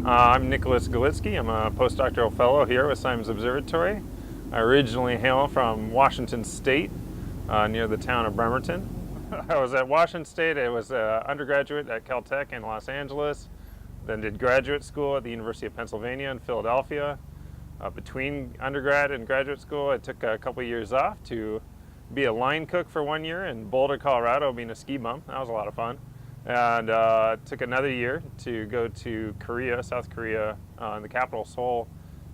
I'm Nicholas Galitzki. I'm a postdoctoral fellow here with Simons Observatory. I originally hail from Washington State, near the town of Bremerton. I was at Washington State. I was an undergraduate at Caltech in Los Angeles, then did graduate school at the University of Pennsylvania in Philadelphia. Between undergrad and graduate school, I took a couple years off to be a line cook for 1 year in Boulder, Colorado, being a ski bum. That was a lot of fun. And took another year to go to Korea, South Korea, in the capital Seoul,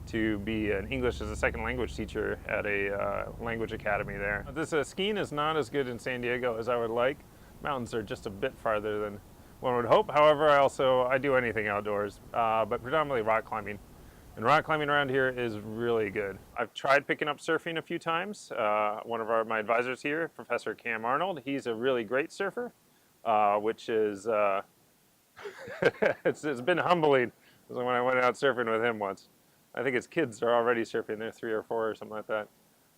to be an English as a second language teacher at a language academy there. This skiing is not as good in San Diego as I would like. Mountains are just a bit farther than one would hope. However, I do anything outdoors, but predominantly rock climbing. And rock climbing around here is really good. I've tried picking up surfing a few times. One of my advisors here, Professor Cam Arnold, he's a really great surfer. Which is it's been humbling. When I went out surfing with him once. I think his kids are already surfing. They're 3 or 4 or something like that.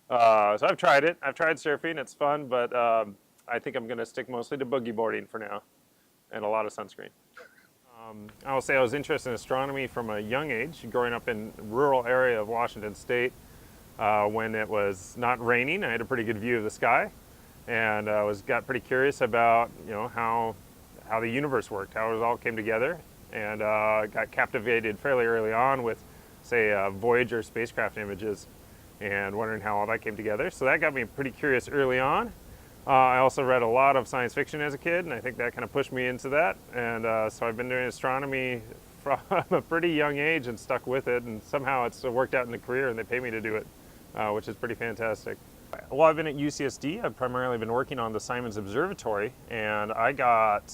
So I've tried it. I've tried surfing. It's fun, but I think I'm going to stick mostly to boogie boarding for now, and a lot of sunscreen. I will say I was interested in astronomy from a young age, growing up in a rural area of Washington State. When it was not raining, I had a pretty good view of the sky. And got pretty curious about how the universe worked, how it all came together, and got captivated fairly early on with, say, Voyager spacecraft images, and wondering how all that came together. So that got me pretty curious early on. I also read a lot of science fiction as a kid, and I think that kind of pushed me into that. And so I've been doing astronomy from a pretty young age and stuck with it, and somehow it's worked out in a career, and they pay me to do it, which is pretty fantastic. Well, I've been at UCSD. I've primarily been working on the Simons Observatory, and I got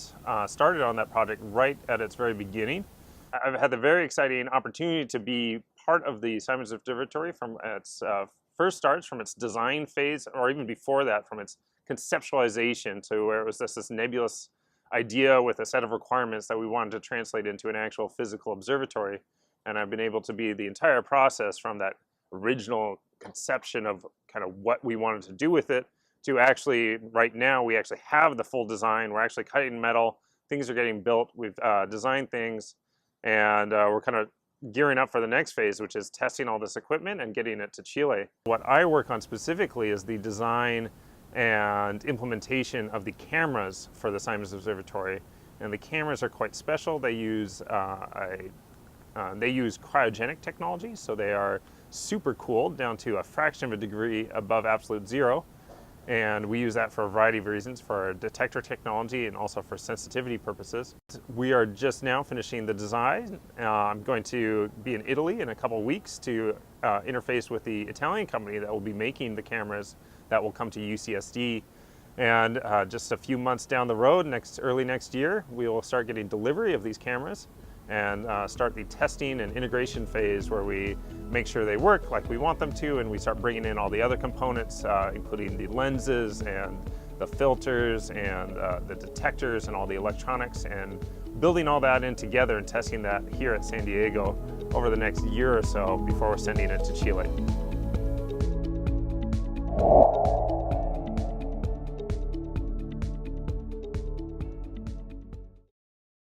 started on that project right at its very beginning. I've had the very exciting opportunity to be part of the Simons Observatory from its first starts, from its design phase, or even before that, from its conceptualization to where it was this nebulous idea with a set of requirements that we wanted to translate into an actual physical observatory. And I've been able to be the entire process from that original conception of kind of what we wanted to do with it to actually, right now, we actually have the full design. We're actually cutting metal. Things are getting built. We've designed things, and we're kind of gearing up for the next phase, which is testing all this equipment and getting it to Chile. What I work on specifically is the design and implementation of the cameras for the Simons Observatory. And the cameras are quite special. They use cryogenic technology, so they are super cooled down to a fraction of a degree above absolute zero. And we use that for a variety of reasons, for our detector technology and also for sensitivity purposes. We are just now finishing the design. I'm going to be in Italy in a couple weeks to interface with the Italian company that will be making the cameras that will come to UCSD. And just a few months down the road, early next year, we will start getting delivery of these cameras and start the testing and integration phase where we make sure they work like we want them to, and we start bringing in all the other components, including the lenses and the filters and the detectors and all the electronics, and building all that in together and testing that here at San Diego over the next year or so before we're sending it to Chile.